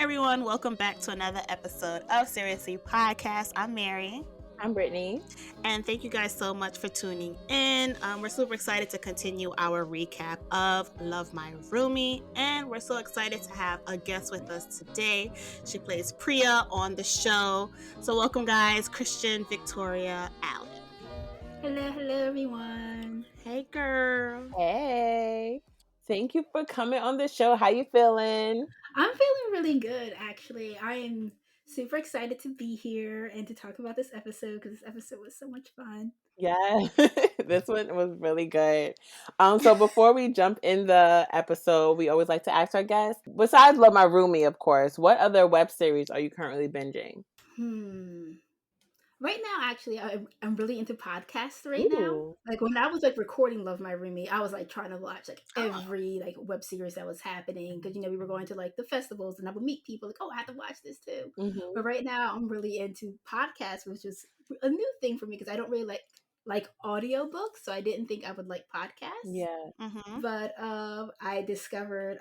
everyone, welcome back to another episode of Seriously Podcast. I'm Mary. I'm Brittany. And thank you guys so much for tuning in. We're super excited to continue our recap of Love My Roomie. And we're so excited to have a guest with us today. She plays Pria on the show. So welcome guys, Christian, Victoria, Allen. Hello everyone. Hey girl. Hey. Thank you for coming on the show. How you feeling? I'm feeling really good, actually. I am super excited to be here and to talk about this episode because this episode was so much fun. Yeah, this one was really good. So before we jump in the episode, we always like to ask our guests, besides Love My Roomie, of course, what other web series are you currently binging? Right now, actually, I'm really into podcasts right now. Ooh. Like when I was recording Love My Roomie, I was trying to watch every web series that was happening because we were going to the festivals and I would meet people I have to watch this too. Mm-hmm. But right now, I'm really into podcasts, which is a new thing for me because I don't really like audiobooks, so I didn't think I would like podcasts. Yeah. Mm-hmm. But I discovered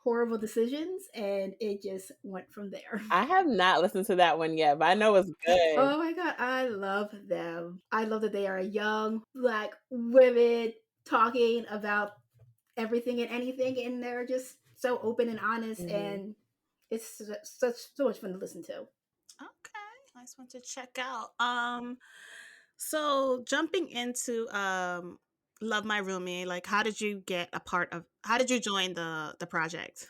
Horrible Decisions, and it just went from there. I have not listened to that one yet, but I know it's good. Oh my god, I love them. I love that they are young Black women talking about everything and anything, and they're just so open and honest, and it's so much fun to listen to. Okay, nice one to check out. So jumping into Love My Roomie, how did you how did you join the project?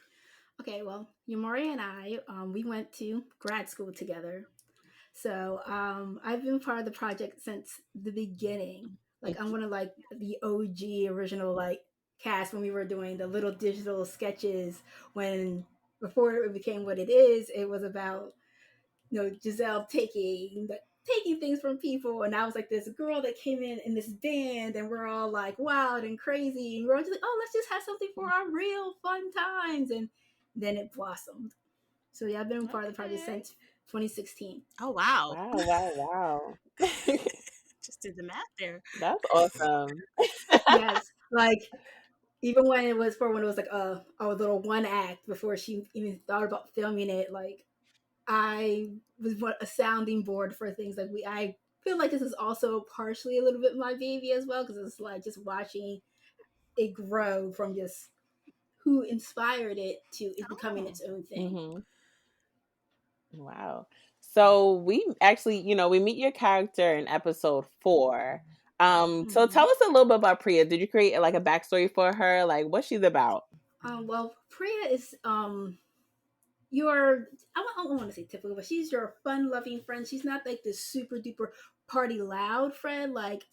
Okay, well, Yamori and I, we went to grad school together. So I've been part of the project since the beginning. I'm one of the OG original cast when we were doing the little digital sketches when before it became what it is. It was about Giselle taking things from people, and I was this girl that came in this band, and we're all wild and crazy, and we're all just oh, let's just have something for our real fun times, and then it blossomed. So yeah, I've been part of the project since 2016. Oh wow. Wow. Just did the math there. That's awesome. Yes, even when it was a little one act before she even thought about filming it, I was a sounding board for things I feel like this is also partially a little bit my baby as well because it's just watching it grow from just who inspired it to it becoming its own thing. Mm-hmm. Wow. So we actually, we meet your character in episode 4. So tell us a little bit about Pria. Did you create a backstory for her? What's she's about? Well, Pria is I don't want to say typical, but she's your fun-loving friend. She's not this super duper party loud friend like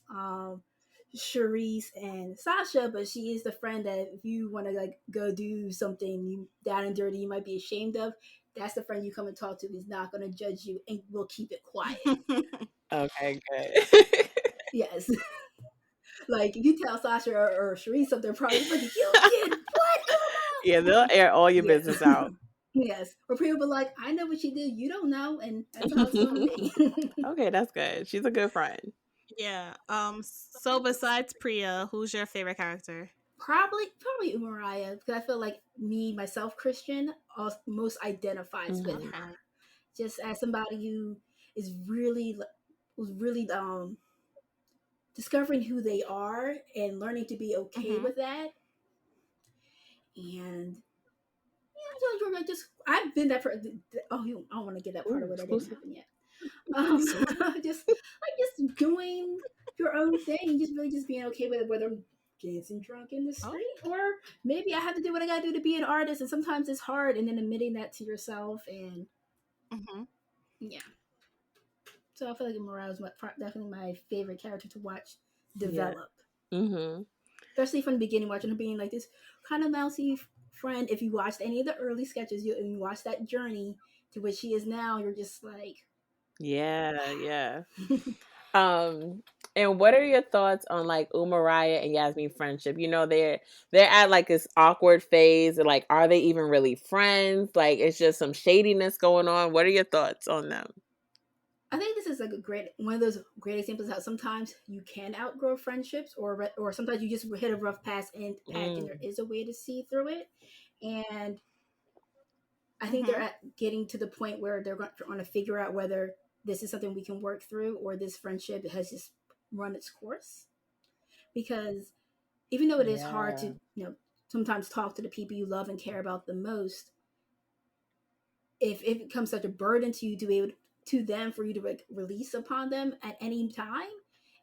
Charisse and Sasha, but she is the friend that if you want to go do something down and dirty you might be ashamed of, that's the friend you come and talk to who's not going to judge you and will keep it quiet. Okay, good. Yes. If you tell Sasha or Charisse something, probably you did what? Yeah, they'll air all your business out. Yes. Or people be I know what you did. You don't know, and that's how it's going to be. Okay, that's good. She's a good friend. Yeah. So besides Pria, who's your favorite character? Probably Mariah, because I feel myself, Christian, most identifies with her. Just as somebody who is was really discovering who they are and learning to be okay with that. And I've been that person. Oh, I don't want to get that part of what I didn't happen yet. just doing your own thing, just being okay with it, whether I'm dancing drunk in the street or maybe I have to do what I gotta do to be an artist, and sometimes it's hard, and then admitting that to yourself, and yeah. So I feel Mariah was definitely my favorite character to watch develop. Yeah. Especially from the beginning, watching her being this kind of mousy friend. If you watched any of the early sketches, and you watch that journey to what she is now, you're just yeah. And what are your thoughts on Umariah and Yasmin friendship? They're at this awkward phase, and are they even really friends? It's just some shadiness going on. What are your thoughts on them? I think this is one of those great examples of how sometimes you can outgrow friendships, or sometimes you just hit a rough patch and there is a way to see through it. And I think they're getting to the point where they're going to figure out whether this is something we can work through or this friendship has just run its course. Because even though it is hard to, sometimes talk to the people you love and care about the most, if it becomes such a burden to you to be able to them for you to release upon them at any time,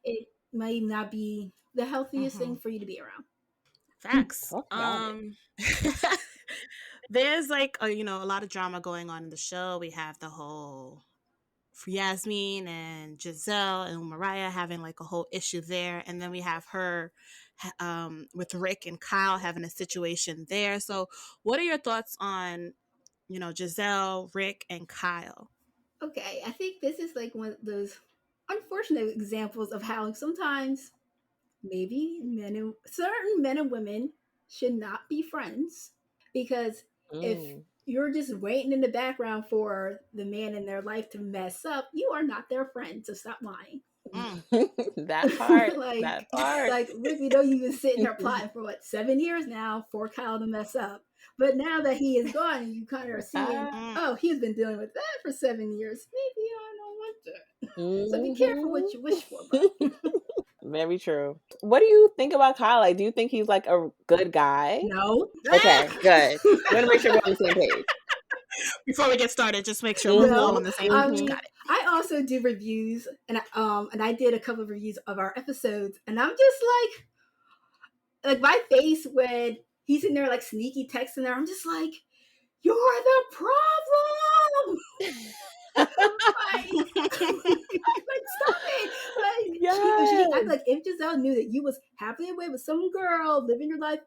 it might not be the healthiest thing for you to be around. Facts. There's like a lot of drama going on in the show. We have the whole Yasmin and Giselle and Mariah having like a whole issue there, and then we have her with Rick and Kyle having a situation there. So what are your thoughts on Giselle, Rick, and Kyle? Okay, I think this is like one of those unfortunate examples of how sometimes maybe certain men and women should not be friends, because if you're just waiting in the background for the man in their life to mess up, you are not their friend, so stop lying. That part. Like Rick, we know you've been sitting there plotting for 7 years now for Kyle to mess up. But now that he is gone, you kind of are seeing, oh, he's been dealing with that for 7 years. Maybe I don't want that. So be careful what you wish for, bro. Very true. What do you think about Kyle? Like, do you think he's like a good guy? No. Okay, good. I'm gonna make sure we're on the same page. Before we get started, just make sure we're all on the same page. Got it. I also do reviews, and I did a couple of reviews of our episodes, and I'm just like my face when he's in there like sneaky texting there. I'm just like, you're the problem. like, stop it. Like, yes. Like if Giselle knew that you was happily away with some girl living your life,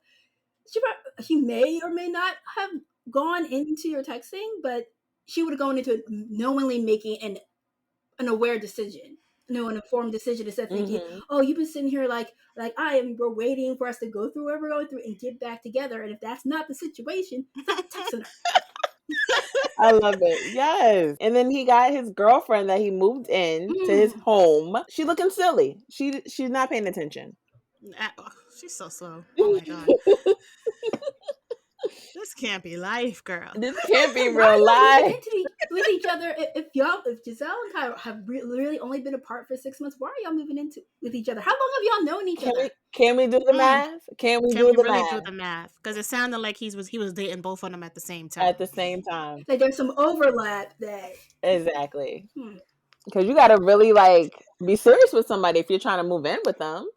she may or may not have gone into your texting, but she would have gone into it knowingly making an aware decision, an informed decision, instead of thinking, oh, you've been sitting here like we're waiting for us to go through what we're going through and get back together. And if that's not the situation, stop texting her. I love it. Yes. And then he got his girlfriend that he moved in to his home. She looking silly. She's not paying attention. She's so slow. Oh my God. This can't be life, girl. This can't be real life. With each other, if Giselle and Kyle have really only been apart for 6 months, why are y'all moving into with each other? How long have y'all known each other? Can we do the math? Can we do the math? Because it sounded like he was dating both of them at the same time. At the same time, like there's some overlap there. Exactly. Because you got to really be serious with somebody if you're trying to move in with them.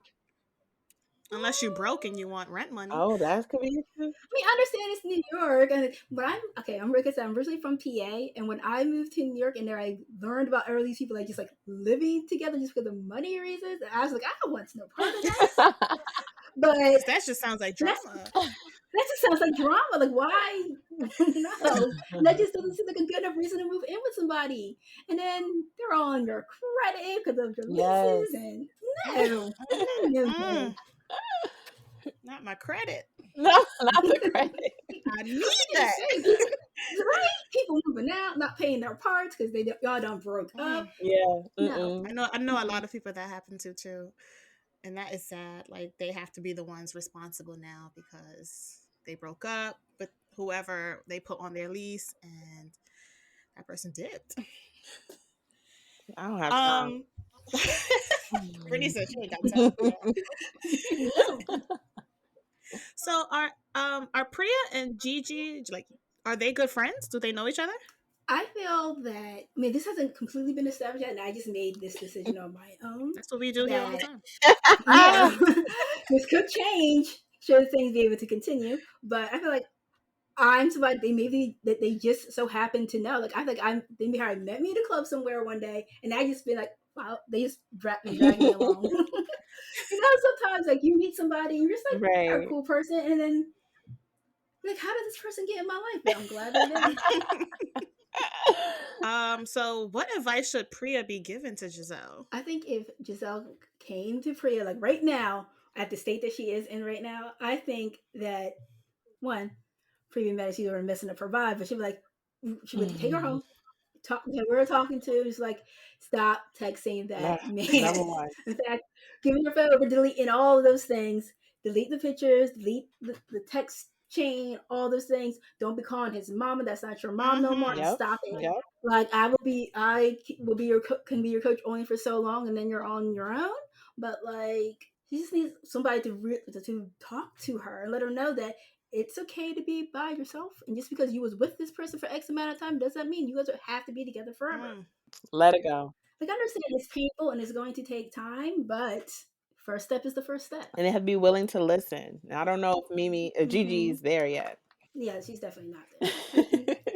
Unless you're broke and you want rent money. Oh, that's could be too. I mean, I understand it's New York, but I'm originally from PA, and when I moved to New York and there I learned about all these people just living together just because of money reasons, I was like, I don't want no part of that. But that just sounds like drama. That just sounds like drama. Like, why? No, that just doesn't seem like a good enough reason to move in with somebody. And then they're all on your credit because of your leases, and no. Not my credit. No, not the credit. I need that. Right? People moving out, not paying their parts because y'all done broke up. Yeah. No. I know a lot of people that happen to too. And that is sad. Like, they have to be the ones responsible now because they broke up with whoever they put on their lease and that person dipped. I don't have time. Brittany said she ain't got time. So are Pria and GiGi, are they good friends? Do they know each other? I feel that, this hasn't completely been established yet, and I just made this decision on my own. That's what we do here all the time. Yeah, this could change should things be able to continue, but I feel like I'm somebody they just so happen to know. Like, I think they met me at a club somewhere one day, and I just been like, wow, they just drag me along. Sometimes you meet somebody and you're just like, right. You're a cool person, and then how did this person get in my life? But I'm glad they did. So what advice should Pria be given to Giselle? I think if Giselle came to Pria right now, at the state that she is in right now, I think that one, Pria met she were missing a provide, but she would take her home. We were talking to, just stop texting that man. In fact, giving your phone over, deleting all of those things, delete the pictures, delete the text chain, all those things. Don't be calling his mama. That's not your mom no more. Yep. Stop it. Yep. Like I will be can be your coach only for so long, and then you're on your own. But like, she just needs somebody to talk to her and let her know that it's okay to be by yourself. And just because you was with this person for X amount of time doesn't mean you guys have to be together forever. Let it go. Like, I understand it's painful and it's going to take time, but first step is the first step. And they have to be willing to listen. I don't know if Gigi's there yet. Yeah, she's definitely not there.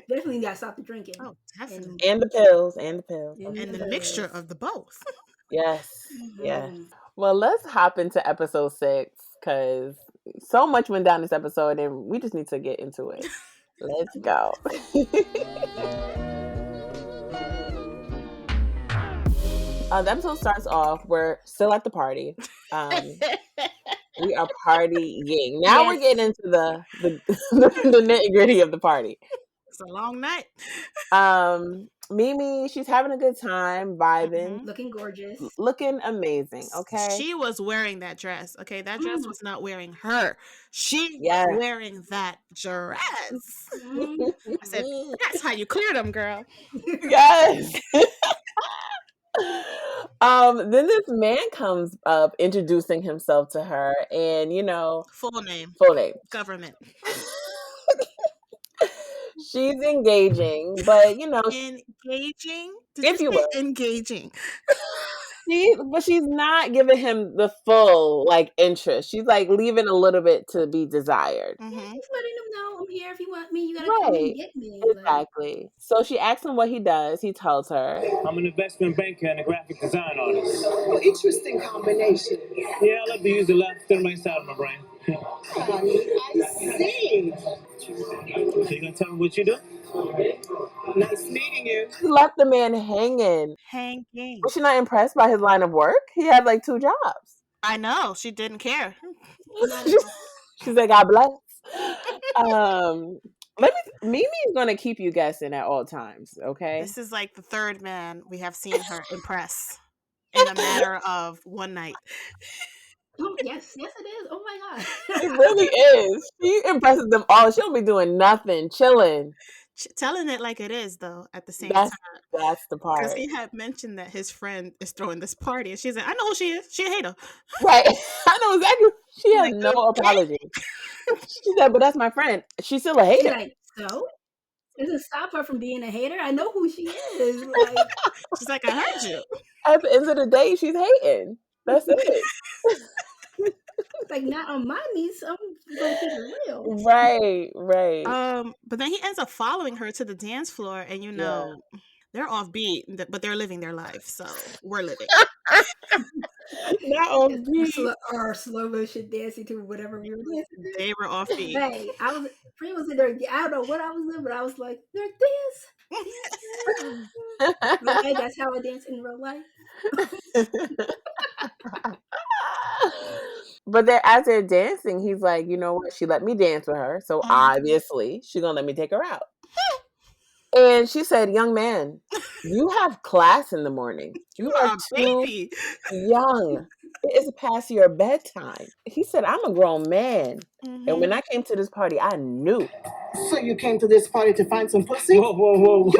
Definitely got to stop the drinking. Oh, definitely. And the pills. And the pills. And the mixture of the both. Yes. Yes. Well, let's hop into episode 6 because so much went down this episode and we just need to get into it. Let's go. The episode starts off, we're still at the party. We are partying. Now we're getting into the nitty-gritty of the party. It's a long night. Mimi, she's having a good time, vibing. Looking gorgeous. Looking amazing, okay? She was wearing that dress, okay? That dress was not wearing her. She was wearing that dress. I said, that's how you clear them, girl. Yes. Then this man comes up introducing himself to her, and full name, government. She's engaging, but engaging. If you will, engaging. But she's not giving him the full interest. She's leaving a little bit to be desired. She's letting him know, I'm here if you want me. You gotta come and get me. Exactly. So she asks him what he does. He tells her, I'm an investment banker and a graphic design artist. Well, interesting combination. Yeah, I love to use the left and right side of my brain. I see. So you gonna tell me what you do? Nice meeting you. She left the man hanging. Was she not impressed by his line of work? He had 2 jobs. I know. She didn't care. She's like, God bless. Mimi's gonna keep you guessing at all times, okay? This is the third man we have seen her impress in a matter of one night. Oh, yes, it is. Oh my God. It really is. She impresses them all. She'll be doing nothing, chilling. Telling it like it is, though, at the same time. That's the part. Because he had mentioned that his friend is throwing this party, and she's like, I know who she is. She a hater. Right. I know exactly. She has no apology. She said, but that's my friend. She's still a hater. So? Doesn't stop her from being a hater. I know who she is. She's like, I heard you. At the end of the day, she's hating. That's it. Not on my knees. I'm gonna keep it real. Right. But then he ends up following her to the dance floor, and they're offbeat, but they're living their life. So we're living. Not offbeat. Or slow motion dancing to whatever we were dancing to. They were offbeat. Hey, Pria was in there. I don't know what I was in, but I was like, they're dancing. Okay, that's how I dance in real life. But as they're dancing, he's like, you know what? She let me dance with her, so obviously she's gonna let me take her out. And she said, young man, you have class in the morning. You are too young. It is past your bedtime. He said, I'm a grown man. And when I came to this party, I knew. So you came to this party to find some pussy? Whoa,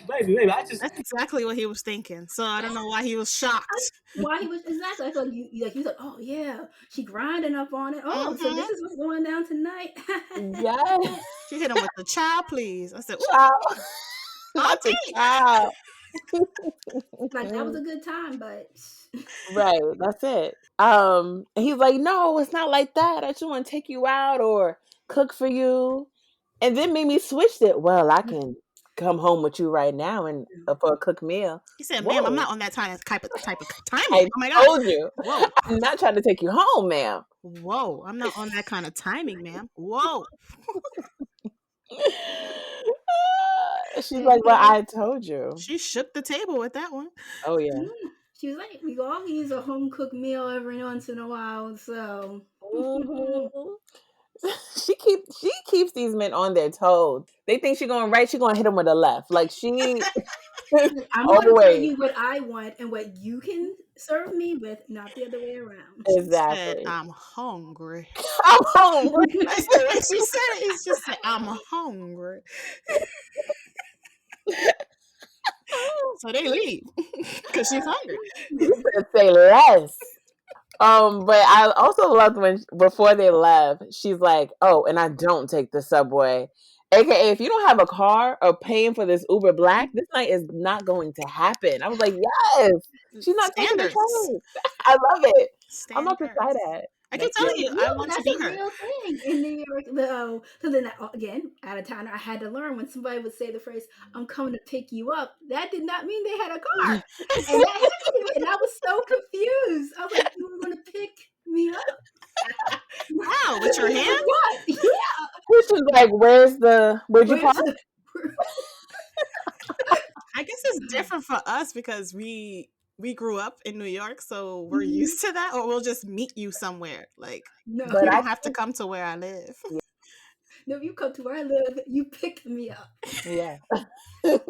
baby. That's exactly what he was thinking. So I don't know why he was shocked. Why he was exactly. I thought he was like, oh yeah, she grinding up on it. Oh, so this is what's going down tonight. Yes. She hit him with the child, please. I said, child. Not the child. That was a good time, but right, that's it. And he's like, no, it's not like that. I just want to take you out or cook for you. And then Mimi switched it. Well, I can come home with you right now and for a cooked meal. He said, ma'am, I'm not on that type of timing. I oh my God. told you. Whoa. I'm not trying to take you home, ma'am. Whoa, I'm not on that kind of timing, ma'am. Whoa. She's like, well, I told you. She shook the table with that one. Oh, yeah. She was like, we all use a home cooked meal every once in a while, so. She keeps these men on their toes. They think she's going right, she's gonna hit them with a left. Like she I'm going to tell always. you what I want and what you can serve me with, not the other way around. She said, Exactly. "I'm hungry." I'm hungry. That's the way she said it. It's just like, "I'm hungry." So they leave because she's hungry. You said say less. But I also loved when before they left, she's like, "Oh, and I don't take the subway." AKA, if you don't have a car or paying for this Uber Black, this night is not going to happen. I was like, yes, she's not taking the Standards. train. I love it. I'm about to try Standards. that. I keep next telling year. you, I want to That's be a her. real thing in New York. So then, again, out of town, I had to learn when somebody would say the phrase, "I'm coming to pick you up." That did not mean they had a car, and that hit me, and I was so confused. I was like, "You were going to pick me up? Wow, with your hand? What? Yeah. Christian's like, where'd you park? I guess it's different for us because we grew up in New York, so we're used to that. Or we'll just meet you somewhere. Like, No, you don't have to come to where I live. no, you come to where I live, you pick me up. Yeah. And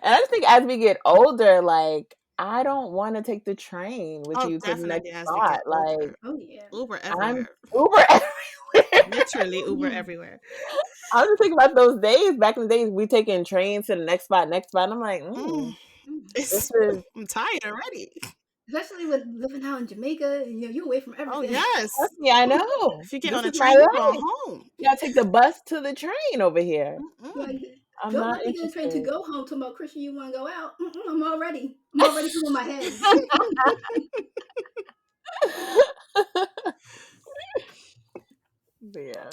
I just think as we get older, like, I don't want to take the train with you to the next Definitely as we spot. get Like, older. Oh yeah. Uber I'm everywhere. Uber everywhere. Literally Uber everywhere. I was just thinking about those days. Back in the days, we taking trains to the next spot. And I'm like, this is. I'm tired already. Especially with living out in Jamaica, and you're away from everything. Oh yes. Yeah, I know. If you get This on a is my train, you're life. going home. You gotta take the bus to the train over here. Like, I'm don't not let me get a train to interested. go home. Talking about Christian, you want to go out? I'm already doing my head. Yeah.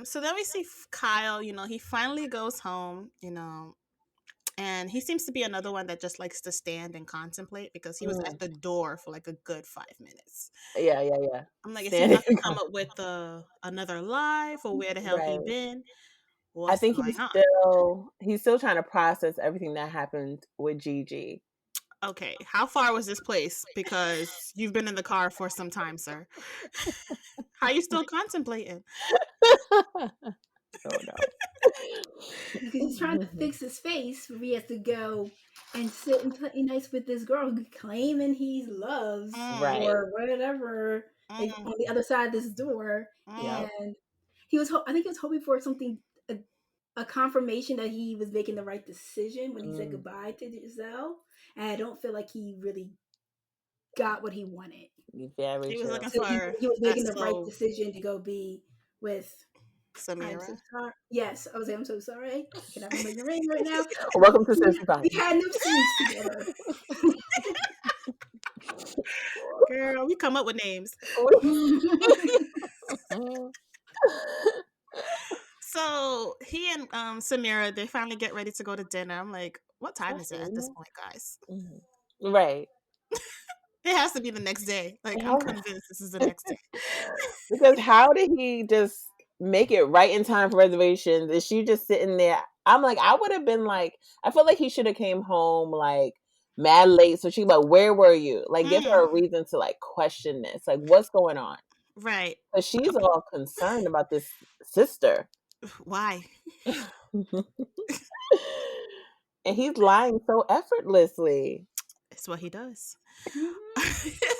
So then we see Kyle, he finally goes home, and he seems to be another one that just likes to stand and contemplate because he was at the door for like a good 5 minutes. Yeah. I'm like, is he about to come up with another life or where the hell he Right. been? I What's think going on? he's still trying to process everything that happened with GiGi. Okay, how far was this place? Because you've been in the car for some time, sir. How you still contemplating? Oh no. Because he's trying to fix his face, where he has to go and sit and play nice with this girl claiming he loves Right. or whatever like, on the other side of this door. Yep. And I think he was hoping for something, a confirmation that he was making the right decision when he said goodbye to Giselle. And I don't feel like he really got what he wanted. Very He was true. looking So for he was making the that right decision to go be with Samira. I'm so sorry. Yes, I was like, I'm so sorry. Can I remember your ring right now? Welcome to Simpson. We had no scenes together. Girl, we come up with names. So he and Samira, they finally get ready to go to dinner. I'm like, what time is it at this point, guys? Right. It has to be the next day. Like, I'm convinced this is the next day. Because how did he just make it right in time for reservations? Is she just sitting there? I'm like, I would have been like, I feel like he should have came home like mad late. So she's like, where were you? Like, give her a reason to like question this. Like, what's going on? Right. But she's all concerned about this sister. Why? And he's lying so effortlessly. It's what he does.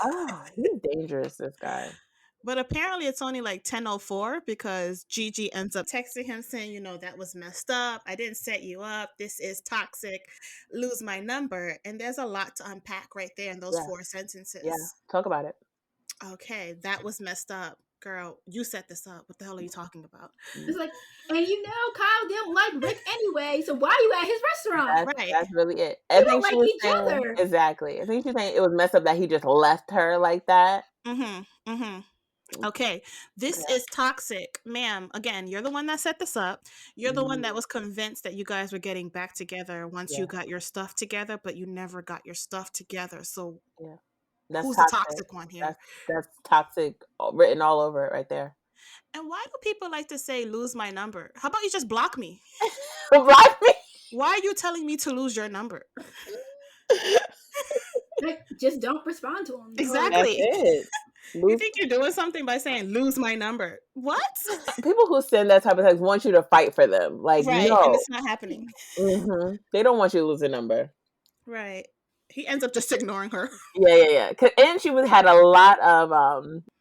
Oh, he's dangerous, this guy. But apparently it's only like 10:04 because GiGi ends up texting him saying, that was messed up. I didn't set you up. This is toxic. Lose my number. And there's a lot to unpack right there in those 4 sentences. Yeah, talk about it. Okay, that was messed up. Girl, you set this up. What the hell are you talking about? It's like, and Kyle didn't like Rick anyway, so why are you at his restaurant? That's really it. They don't like each other. Exactly. I think she's saying it was messed up that he just left her like that. Okay, this is toxic. Ma'am, again, you're the one that set this up. You're the one that was convinced that you guys were getting back together once you got your stuff together, but you never got your stuff together. So who's the toxic one here? That's toxic written all over it right there. And why do people like to say, lose my number? How about you just block me? Block me? Why are you telling me to lose your number? Like, just don't respond to him. Exactly. That's it. You think you're doing something by saying lose my number? What? People who send that type of text want you to fight for them. Like, Right, no. and it's not happening. They don't want you to lose a number. Right. He ends up just ignoring her. Yeah. And she had a lot of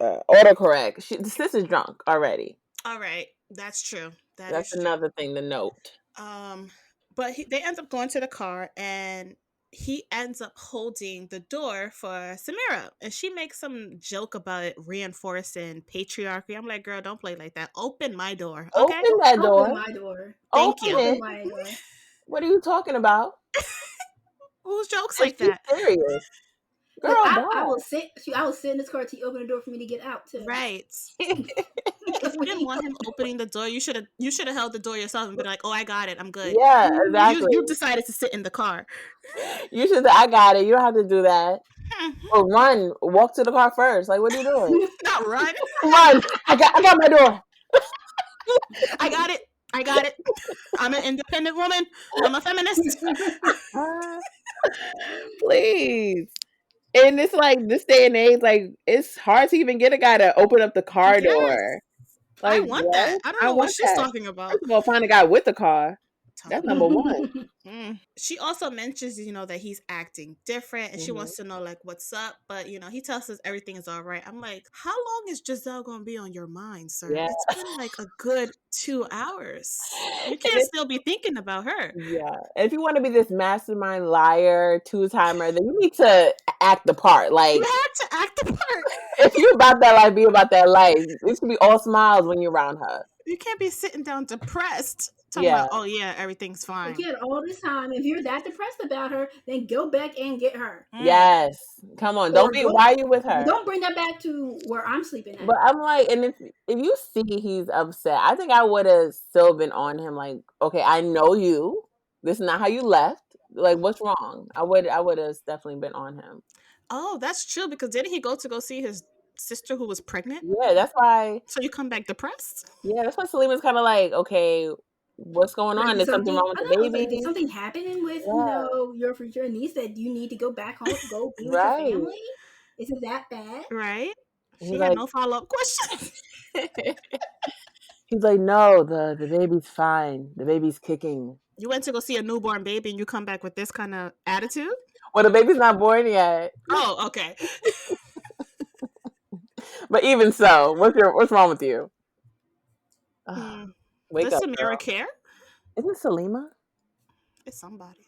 autocorrect. The sis is drunk already. All right, that's true. That's another thing to note. But they end up going to the car, and he ends up holding the door for Samira, and she makes some joke about it reinforcing patriarchy. I'm like, girl, don't play like that. Open my door, okay? Open that door. Open my door. Thank you. Open my door. What are you talking about? Who's jokes like that? Serious. Girl, I will sit in this car till you open the door for me to get out too. Right. If you didn't want him opening the door, you should have held the door yourself and been like, "Oh, I got it. I'm good." Yeah, exactly. You decided to sit in the car. You should say, "I got it." You don't have to do that. Or run, walk to the car first. Like, what are you doing? Not run. Run. I got my door. I got it. I'm an independent woman. I'm a feminist. Please. And it's like this day and age, like it's hard to even get a guy to open up the car door. Like, I want that. I don't know what she's talking about. First of all, find a guy with a car. That's number one. She also mentions, that he's acting different, and she wants to know like what's up. But he tells us everything is all right. I'm like, how long is Giselle gonna be on your mind, sir? Yeah. It's been like a good 2 hours. You can't still be thinking about her. Yeah. And if you want to be this mastermind liar, two-timer, then you need to act the part. Like, you have to act the part. If you're about that life, be about that life. It should be all smiles when you're around her. You can't be sitting down depressed. Talking about, oh yeah, everything's fine. You get all this time. If you're that depressed about her, then go back and get her. Yes. Come on. Why are you with her? Don't bring that back to where I'm sleeping at. But I'm like, and if you see he's upset, I think I would have still been on him like, okay, I know you. This is not how you left. Like, what's wrong? I would have definitely been on him. Oh, that's true, because didn't he go see his sister who was pregnant? Yeah, that's why. So you come back depressed? Yeah, that's why Salima's kind of like, okay, what's going on? Is something wrong with the baby? Like, is something happening with your future niece that you need to go back home, go be with your family? Is it that bad? Right. She had no follow-up questions. He's like, no, the baby's fine. The baby's kicking. You went to go see a newborn baby and you come back with this kind of attitude? Well, the baby's not born yet. Oh, okay. But even so, what's wrong with you? Wake Does up, Samira girl. care? Isn't it Salima? It's somebody.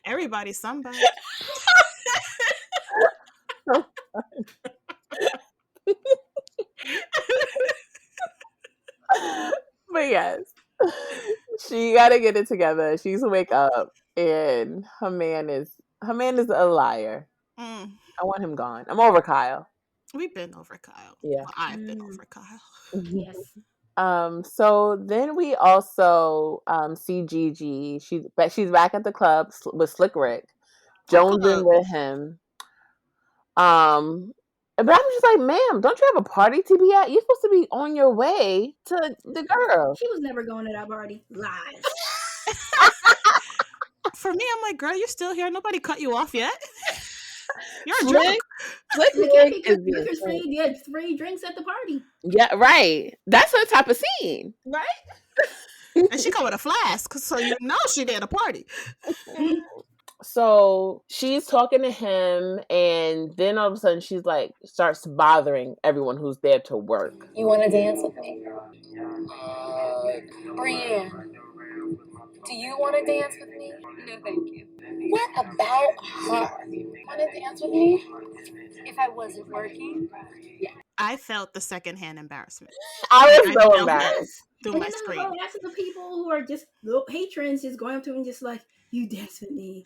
Everybody's somebody. But yes, she gotta get it together. She's wake up, and her man is a liar. I want him gone. I'm over Kyle. We've been over Kyle. Yeah, well, I've been over Kyle. Yes. So then we also see GiGi. She's back at the club with Slick Rick, jonesing with him. But I'm just like, ma'am, don't you have a party to be at? You're supposed to be on your way to the girl. She was never going to that party. Lies. For me, I'm like, girl, you're still here. Nobody cut you off yet. You're a drunk. Slick Rick is he had 3 drinks at the party. Yeah, right. That's her type of scene. Right? And she come with a flask, so you know she did a party. So she's talking to him, and then all of a sudden she's like, starts bothering everyone who's there to work. You want to dance with me? Pria, do you want to dance with me? No, thank you. What about her? Want to dance with me? If I wasn't working? Yeah. I felt the secondhand embarrassment. I was so embarrassed. Through my screen. That's the people who are just little patrons just going up to him and just like, you dance with me.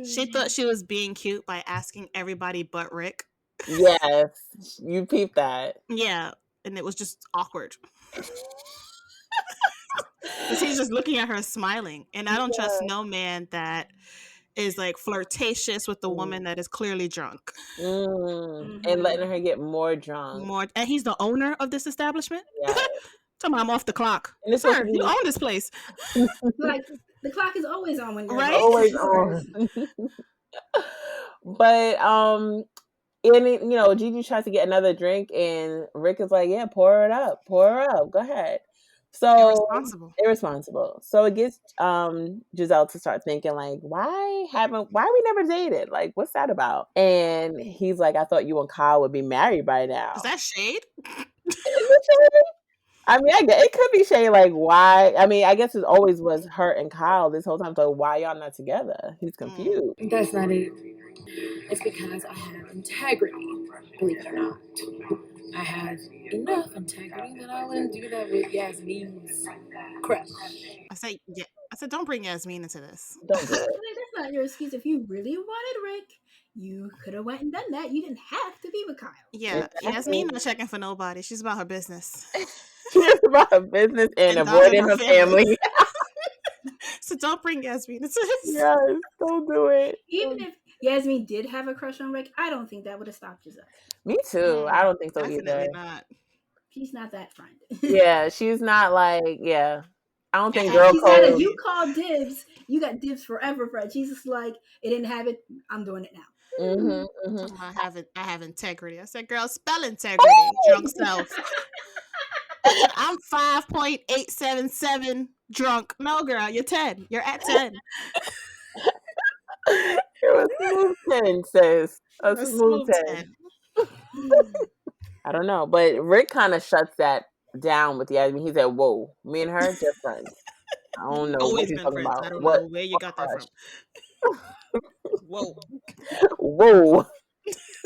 She thought she was being cute by asking everybody but Rick. Yes, you peeped that. Yeah, and it was just awkward. Because he's just looking at her smiling. And I don't trust no man that is like flirtatious with the woman that is clearly drunk. And letting her get more drunk. And he's the owner of this establishment? Yeah. Tell me I'm off the clock. And Sir, you own this place. Like, the clock is always on when you're right. Always on. But and it, Gigi tries to get another drink, and Rick is like, "Yeah, pour her up, go ahead." So irresponsible. So it gets Giselle to start thinking like, why we never dated? Like, what's that about? And he's like, I thought you and Kyle would be married by now. Is that shade? Is it shade? I mean, it could be shade. Like, why? I mean, I guess it always was her and Kyle this whole time. So why y'all not together? He's confused. That's not it. It's because I have integrity, believe it or not. I have enough integrity that I wouldn't do that with Yasmin's crush. I said, don't bring Yasmin into this. Don't do it. That's not your excuse. If you really wanted Rick, you could have went and done that. You didn't have to be with Kyle. Yeah, Yasmin not checking for nobody. She's about her business. She's about her business and avoiding her family. So don't bring Yasmin into this. Yes, don't do it. Even if Yasmin did have a crush on Rick, I don't think that would have stopped Giselle. Me too. I don't think so definitely either. Not. She's not that friend. Yeah, she's not like, I don't think girl code. If you call dibs, you got dibs forever, Fred. She's just like, it didn't have it. I'm doing it now. Mm-hmm, mm-hmm. I have integrity. I said, girl, spell integrity, drunk self. I'm 5.877 drunk. No, girl, you're 10. You're at 10. You're a smooth 10, sis. A smooth 10. I don't know, but Rick kind of shuts that down with Yasmin. He said, "Whoa, me and her just friends." I don't know Always what you're talking about. I don't know where you got that from. Whoa.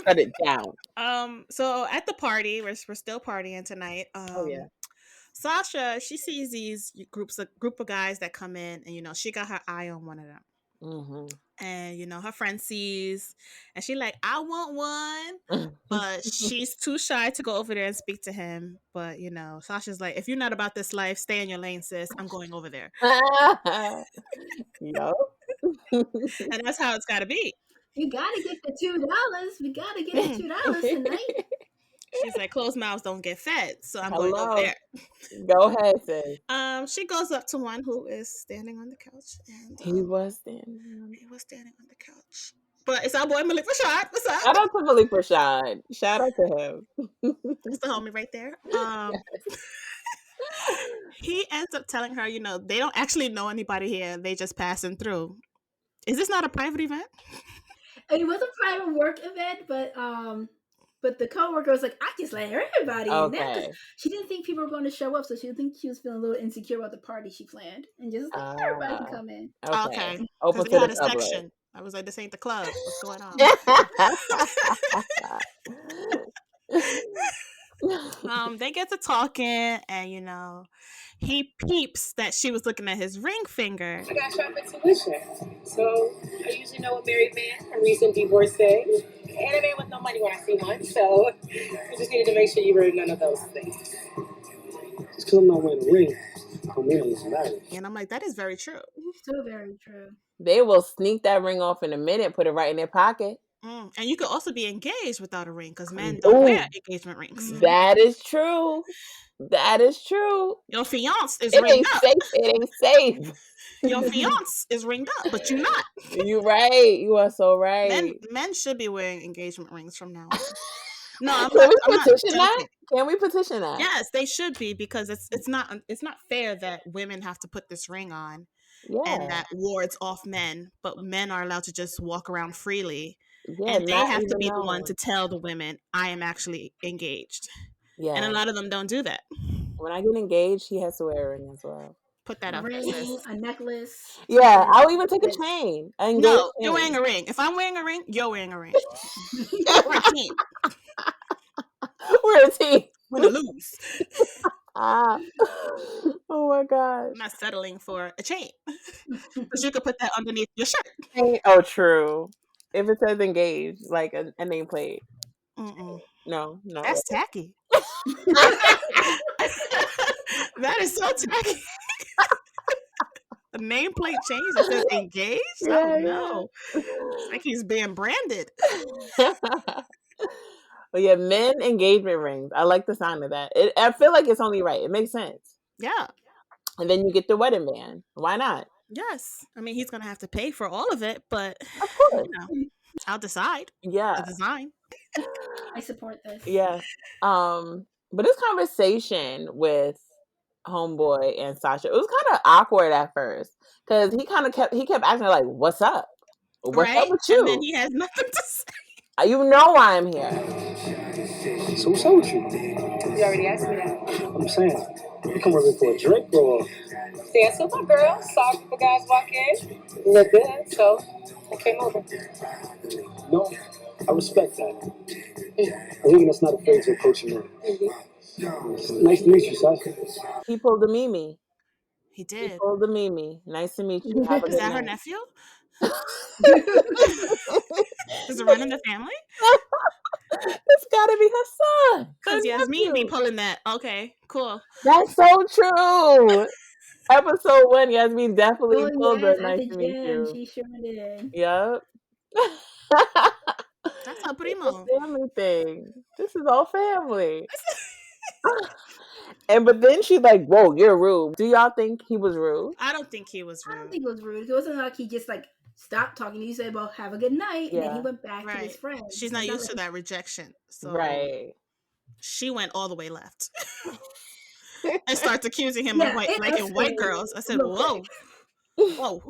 Shut it down. So at the party, we're still partying tonight. Sasha, she sees these group of guys that come in, and she got her eye on one of them. Mm-hmm. And her friend sees, and she like, I want one, but she's too shy to go over there and speak to him. But Sasha's like, if you're not about this life, stay in your lane, sis. I'm going over there. Yup. And that's how it's got to be. We gotta get the $2. We gotta get the $2 tonight. She's like, closed mouths don't get fed, so I'm going over there. Go ahead, sis. She goes up to one who is standing on the couch, and he was standing on the couch. But it's our boy Malik Rashad. What's up? Shout out to Malik Rashad. Shout out to him. That's the homie right there. He ends up telling her, they don't actually know anybody here. They just passing through. Is this not a private event? It was a private work event, but the coworker was like, I just let everybody in there. She didn't think people were going to show up, so she didn't think she was feeling a little insecure about the party she planned. And just like, everybody can come in. Okay. Open to the public. Section. I was like, this ain't the club. What's going on? They get to talking, and he peeps that she was looking at his ring finger. I got sharp intuition, so I usually know a married man, a recent divorcee, and a man with no money when I see one. So I just needed to make sure you were none of those things. Just because I'm not wearing a ring, I'm wearing this marriage. And I'm like, that is very true. So very true. They will sneak that ring off in a minute, put it right in their pocket. And you could also be engaged without a ring, because men don't wear engagement rings. That is true. Your fiance is ringed up. It ain't safe. Your fiance is ringed up, but you're not. You're right. You are so right. Men should be wearing engagement rings from now on. No, Can we petition that? Yes, they should be, because it's not fair that women have to put this ring on, and that wards off men, but men are allowed to just walk around freely, and they have to be the one to tell the women, I am actually engaged. Yeah, and a lot of them don't do that. When I get engaged, he has to wear a ring as well. Put that up. A necklace. Yeah, I'll even take a chain. No, you're wearing a ring. If I'm wearing a ring, you're wearing a ring. We're a team. We're a team. Win or lose. Oh my God. I'm not settling for a chain. Because you could put that underneath your shirt. Oh, true. If it says engaged, like a nameplate. No. That's tacky. That is so tacky. A nameplate change that says engaged? Oh no. It's like he's being branded. But yeah, men engagement rings. I like the sound of that. I feel like it's only right. It makes sense. Yeah. And then you get the wedding band. Why not? Yes. I mean, he's gonna have to pay for all of it, but Of course. I'll decide Yeah. the design. I support this. Yeah. But this conversation with Homeboy and Sasha, it was kind of awkward at first because he kept asking like, "What's up? What's Right? up with And then you? he has nothing to say. You know why I'm here." So what's up with you? You already asked me that. I'm saying, you come over for a drink or? Dance with my girl. Saw a couple guys walk in. Look good, so I came over. No, I respect that. A woman that's not afraid to approach a man. Nice to meet you, Sasha. He pulled the Mimi. He He did. pulled the Mimi. Nice to meet you. Have a Is good that her night. nephew? Does it run in the family? It's gotta be her son. Because Her Yasmin be nephew. pulling that. Okay, cool. That's so true. Episode 1, Yasmin definitely Oh pulled the yes, at nice the to meet gym, you. she sure did. Yep. That's a It's primo. a family thing. This is all family. But then she's like, "Whoa, you're rude." Do y'all think he was rude? I don't think he was I don't rude. think it was rude. It wasn't like he just like stopped talking. He said, "Well, have a good night," and then he Yeah. went back to his Right. friends. She's not It's used to like, that rejection. So Right. she went all the way left. And starts accusing him of yeah, it liking white escalated girls. I said, real whoa. quick. Whoa.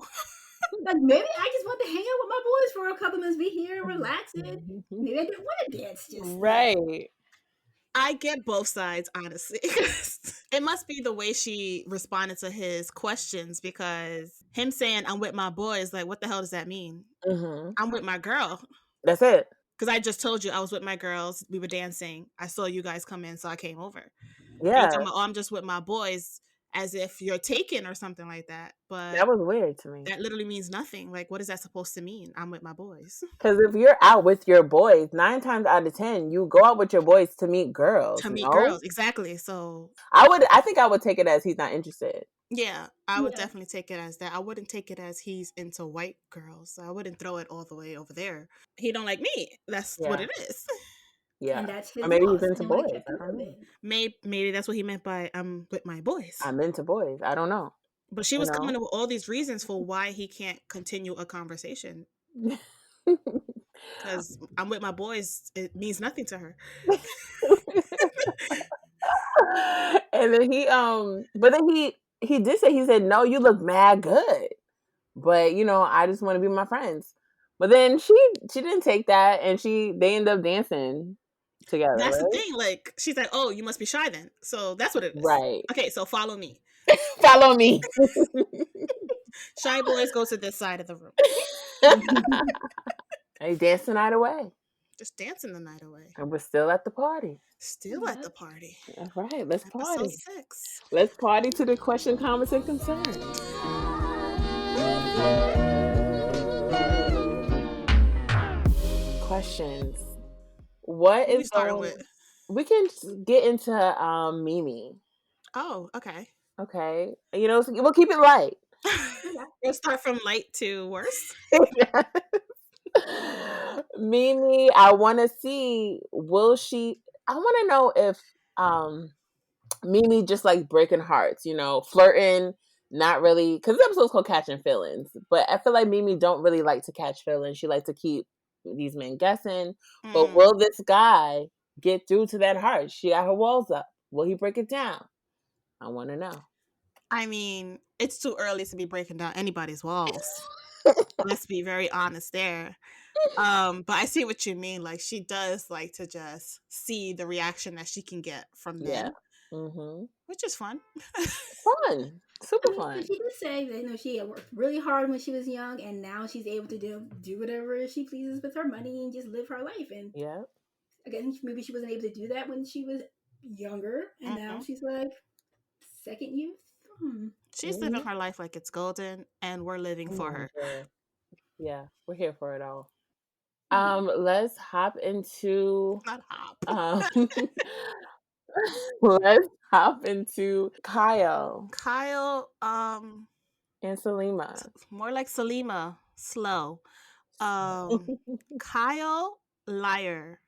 Like maybe I just want to hang out with my boys for a couple minutes, be here, relaxing. Maybe I didn't want to dance just then. Right. I get both sides, honestly. It must be the way she responded to his questions, because him saying, I'm with my boys, like, what the hell does that mean? Mm-hmm. I'm with my girl. That's it. Because I just told you I was with my girls. We were dancing. I saw you guys come in, so I came over. And Yeah. you're talking about, oh, I'm just with my boys, as if you're taken or something like that. But That was weird to me. that literally means nothing. Like, what is that supposed to mean? I'm with my boys. Because if you're out with your boys, 9 times out of 10, you go out with your boys to meet girls. To meet no? girls, exactly. So I think I would take it as he's not interested. yeah, I would Yeah. definitely take it as that. I wouldn't take it as he's into white girls. I wouldn't throw it all the way over there. He don't like me. That's what Yeah. it is. Yeah. And that's his Or maybe he's loss. into And when boys. it kept I don't know. moving. Maybe that's what he meant by I'm with my boys. I'm into boys. I don't know. But she You was know? coming up with all these reasons for why he can't continue a conversation. Because I'm with my boys, it means nothing to her. And then but then he did say, he said, "No, you look mad good. But I just want to be with my friends." But then she didn't take that, and they end up dancing together. That's right? the thing. Like, she's like, oh, you must be shy then. So that's what it is. Right. Okay, so follow me. Follow me. Shy boys go to this side of the room. They danced the night away. Just dancing the night away. And we're still at the party. Still at the party. All right, let's party. Episode 6. Let's party to the question, comments, and concerns. Questions. What Who we is starting going? with? We can get into Mimi. Oh, okay. Okay, we'll keep it light. We'll start from light to worse. Mimi, I want to see. I want to know if Mimi just like breaking hearts, flirting, not really, because the episode's called Catching Feelings. But I feel like Mimi don't really like to catch feelings. She likes to keep these men guessing. But will this guy get through to that heart? She got her walls up. Will he break it down? I want to know. I mean, it's too early to be breaking down anybody's walls. Let's be very honest there. But I see what you mean. Like, she does like to just see the reaction that she can get from men. Mm-hmm. Which is fun. Fun. Super fun. She did say that she had worked really hard when she was young, and now she's able to do whatever she pleases with her money and just live her life. And again, maybe she wasn't able to do that when she was younger, and now she's like second youth. She's living her life like it's golden, and we're living for her. Yeah, we're here for it all. Let's hop into. Not hop. Let's hop into Kyle. Kyle, and Salima. More like Salima, slow. Kyle, liar.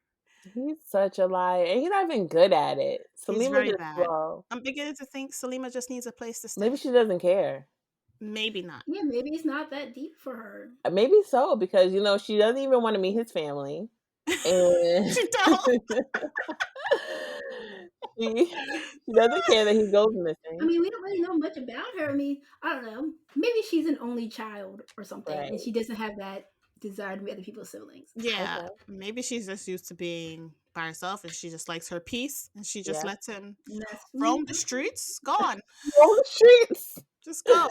He's such a liar, and he's not even good at it. He's Salima very just bad. slow. I'm beginning to think Salima just needs a place to stay. Maybe she doesn't care. Maybe not. Yeah, maybe it's not that deep for her. Maybe so, because she doesn't even want to meet his family, and She don't. she doesn't care that he goes I missing. mean, we don't really know much about her. I mean, I don't know. Maybe she's an only child or something, and Right. she doesn't have that desire to be other people's siblings. Yeah, Okay. maybe she's just used to being by herself and she just likes her peace and she just Yeah. lets him And that's roam the streets. Go on, On the streets. just go.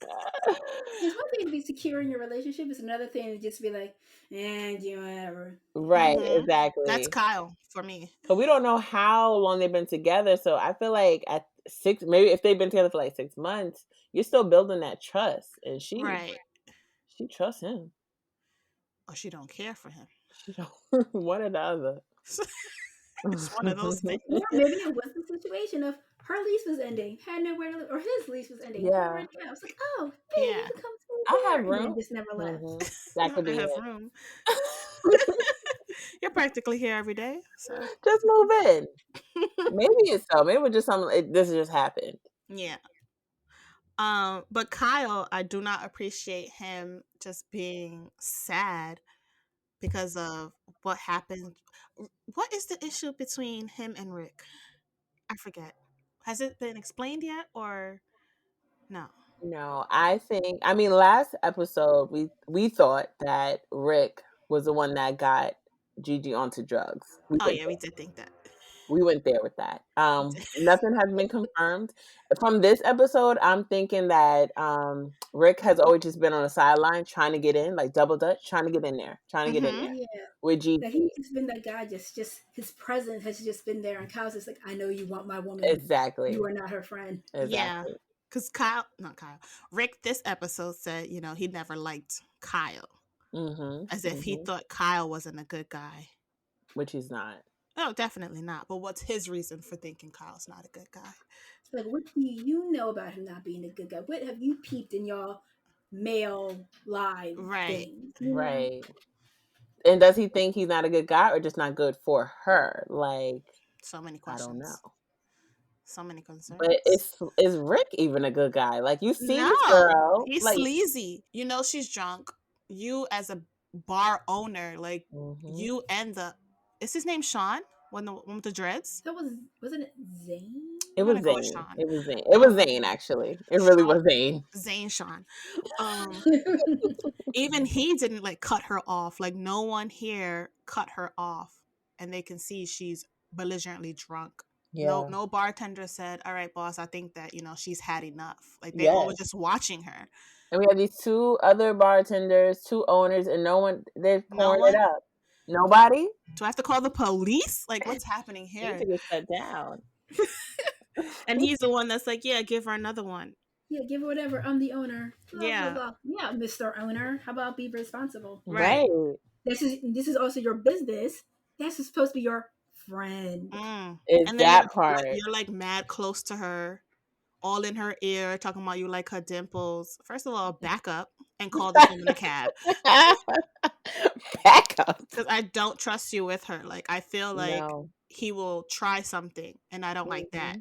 It's one thing to be secure in your relationship. It's another thing to just be like, do whatever. Right, That's exactly. Kyle for me. But we don't know how long they've been together, so I feel like at 6, maybe if they've been together for like 6 months, you're still building that trust, and she Right. trusts him. Or she don't care for him. She don't one or the other. It's one of those things. Or maybe it was the situation of her lease was ending, had nowhere to live, or his lease was ending, had nowhere Yeah, to go. It's like, oh, babe, Yeah. you can come to I the have door, and then room. just never left. That could I be have it. room. You're practically here every day, so Just move in. Maybe it's so. Maybe it was just something. This just happened. yeah. But Kyle, I do not appreciate him just being sad because of what happened. What is the issue between him and Rick? I forget. Has it been explained yet or no? No, I mean, last episode we thought that Rick was the one that got Gigi onto drugs. Oh yeah, we did think that. We went there with that. We did. Nothing has been confirmed from this episode. I'm thinking that Rick has always just been on the sideline trying to get in, like double dutch, trying to get in there, Mhm. there Yeah, with Gigi. that he's just been that guy. Just his presence has just been there, and Kyle's just like, I know you want my woman. Exactly. You are not her friend. Yeah. Exactly. Cuz Rick this episode said, he never liked Kyle. As if he thought Kyle wasn't a good guy. Which he's not. No, definitely not. But what's his reason for thinking Kyle's not a good guy? It's like, what do you know about him not being a good guy? What have you peeped in y'all male live Right. things? Right. And does he think he's not a good guy or just not good for her? Like, So many I questions. don't know. So many concerns. But is Rick even a good guy? Like, you see this No, girl, he's like, sleazy. You know she's drunk. You as a bar owner, like you and is his name Shawn? One with the dreads? That wasn't it Zane? It I'm was gonna go with Zane. Shawn. It was Zane. It was Zane, actually. It really was Zane. Zane Shawn. Even he didn't like cut her off. Like no one here cut her off, and they can see she's belligerently drunk. Yeah. No bartender said, "All right, boss, I think that she's had enough." Like they all were just watching her. And we have these 2 other bartenders, 2 owners, and no one. They're pouring it up. Nobody. Do I have to call the police? Like what's happening You here? need to get shut down. And he's the one that's like, "Yeah, give her another one." Yeah, give her whatever. I'm the owner. Blah, Yeah. blah, blah. Yeah, Mr. Owner. How about be responsible? Right. This is also your business. That's supposed to be your friend. It's and then that part. You're like mad close to her, all in her ear, talking about you like her dimples. First of all, back up and call this woman a cab. Back up. Because I don't trust you with her. Like I feel like he will try something, and I don't like that.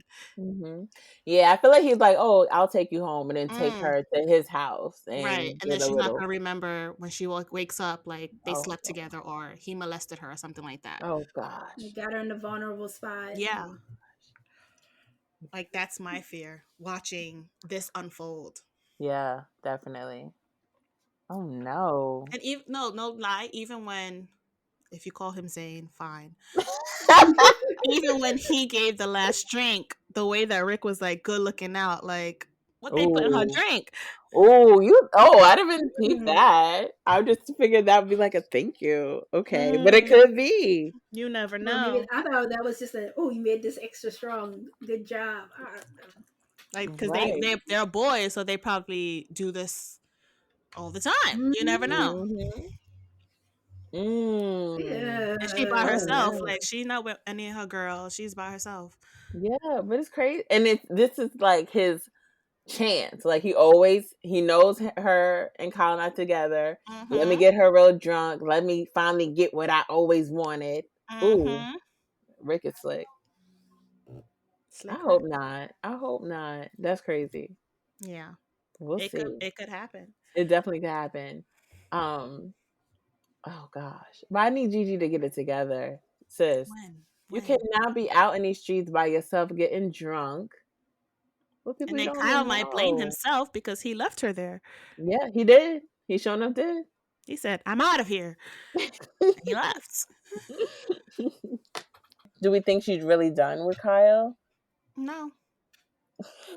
Yeah, I feel like he's like, oh, I'll take you home, and then take her to his house, and right, and then she's not gonna remember when she wakes up, like they slept together or he molested her or something like that. Oh gosh, you got her in a vulnerable spot. Yeah, like that's my fear watching this unfold. Yeah, definitely. Oh no. And even no lie, even when if you call him Zane, fine. Even when he gave the last drink, the way that Rick was like good looking out, like what they put in her drink. I didn't peep that. I just figured that would be like a thank you. Okay. But it could be. You never know. Well, maybe, I thought that was just you made this extra strong. Good job. Like, because they're boys, so they probably do this all the time. You never know. Yeah. And she by herself. Like, she's not with any of her girls. She's by herself. Yeah, but it's crazy. And this is like his chance. Like he knows her and Kyle not together. Let me get her real drunk. Let me finally get what I always wanted. Ooh, Rick is slick. I hope not. That's crazy. Yeah, We'll it see. could happen. It definitely could happen. Oh gosh. But I need Gigi to get it together, sis. When? You When? cannot be out in these streets by yourself getting drunk with people And you then don't Kyle even might blame know. himself because he left her there. Yeah, he did. He sure enough did. He said, "I'm out of here." And he left. Do we think she's really done with Kyle? No.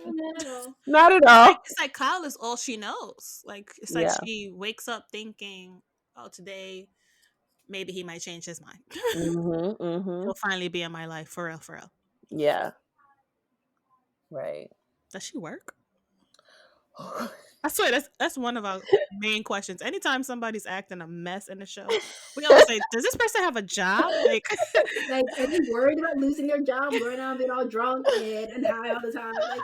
Not at all. Not at all. It's like Kyle is all she knows. Like it's like Yeah. she wakes up thinking, "Oh, today maybe he might change his mind. He'll finally be in my life for real, for real." Yeah. Right. Does she work? I swear that's one of our main questions. Anytime somebody's acting a mess in the show, we always say, "Does this person have a job?" Like, Like, are they worried about losing their job, going out being all drunk and high all the time? Like,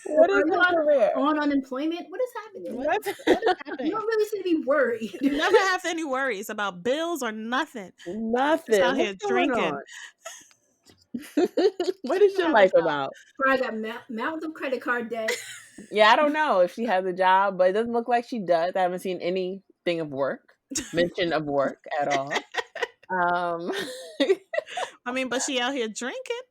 What is are you her career? on unemployment? What is happening? what is You happening? don't really seem to be worried. You never have any worries about bills or nothing. Just Nothing. out here What's going drinking. on? What is your Have a life job. about? I got mountains of credit card debt. Yeah, I don't know if she has a job, but it doesn't look like she does. I haven't seen anything of work, mention of work at all. I mean, but she out here drinking.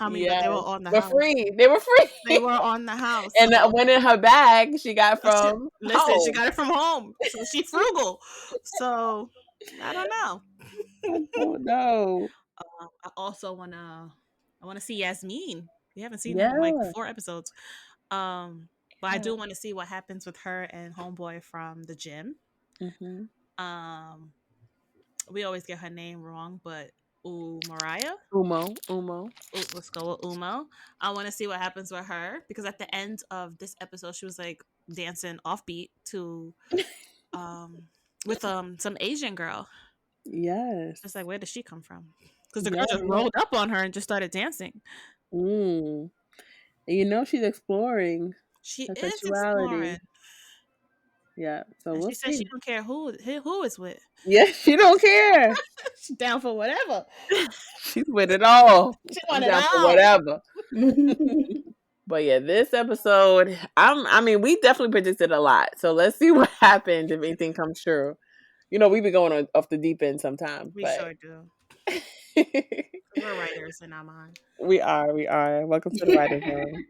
I mean, but Yeah, they were on the we're house. free. They were free. They were on the house. And So. went in her bag she got from Listen, she home. got it from home. So she frugal. So I don't know. Oh no. I also wanna see Yasmin. We haven't seen her in Yeah. like 4 episodes. But I do want to see what happens with her and homeboy from the gym. We always get her name wrong, but Mariah. Umo. Let's go with Umo. I want to see what happens with her because at the end of this episode, she was like dancing offbeat to, with some Asian girl. Yes. It's like, where did she come from? Because the girl just rolled up on her and just started dancing. And you know she's exploring. She her is sexuality. exploring. Yeah, so And we'll she said see. she don't care who is with. Yeah, she don't care. She's down for whatever. She's with it all. She I'm want it down for all. whatever. But yeah, this episode, I mean, we definitely predicted a lot. So let's see what happens if anything comes true. You know, we be going off the deep end sometimes. We but... sure do. We're writers in our mind. We are. Welcome to the writer's room.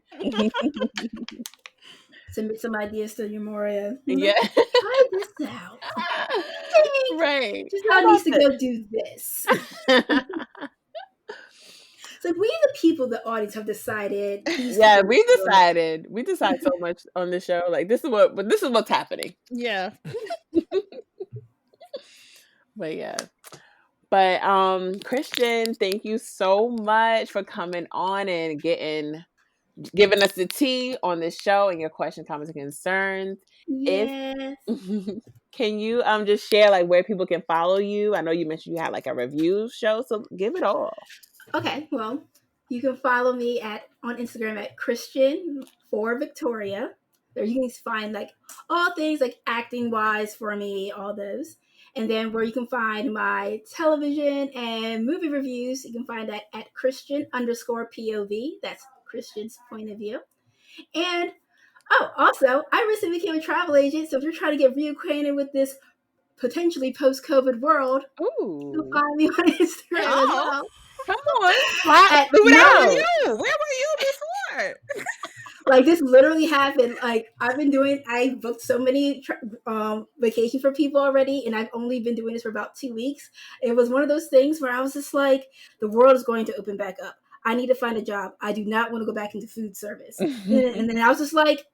Submit some ideas to Umoria. Yeah. Try this out. Right. Giselle needs to go do this. So we, the people, the audience, have decided. Yeah, we decided. We decide so much on this show. Like this is what's happening. Yeah. But yeah. But Christian, thank you so much for coming on and giving us the tea on this show and your questions, comments, and concerns. Yes. Can you just share like where people can follow you? I know you mentioned you had like a review show, so give it all. Okay, well, you can follow me on Instagram at Christian4Victoria. There you can find like all things like acting wise for me, all those. And then where you can find my television and movie reviews, you can find that at Christian_POV. That's Christian's point of view. And also, I recently became a travel agent, so if you're trying to get reacquainted with this potentially post-COVID world, you can find me on Instagram as well. Come on. Where were you before? Like this literally happened. Like I booked so many vacations for people already, and I've only been doing this for about 2 weeks. It was one of those things where I was just like, the world is going to open back up. I need to find a job. I do not want to go back into food service. And then I was just like,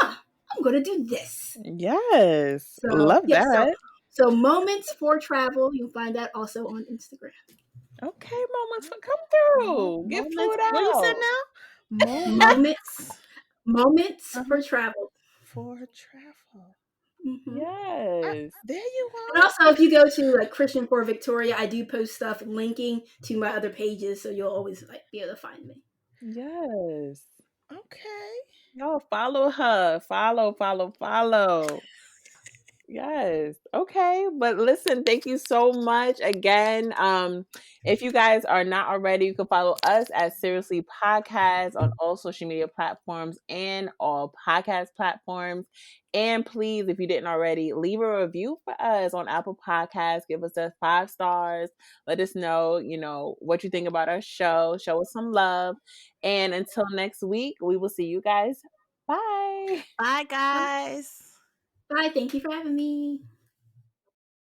I'm going to do this. Yes. So, love that. So moments for travel, you can find that also on Instagram. Okay, moments for come through. Get food out. What you said now? Moments for travel. For travel. Mm-hmm. Yes. There you are. And also, if you go to like Christian4Victoria, I do post stuff linking to my other pages, so you'll always like be able to find me. Yes. Okay. No, follow her. Follow. Yes. Okay. But listen, thank you so much again. If you guys are not already, you can follow us at Seriously Podcast on all social media platforms and all podcast platforms. And please, if you didn't already, leave a review for us on Apple Podcasts. Give us a 5 stars. Let us know, what you think about our show. Show us some love. And until next week, we will see you guys. Bye. Bye, guys. Bye. Thank you for having me.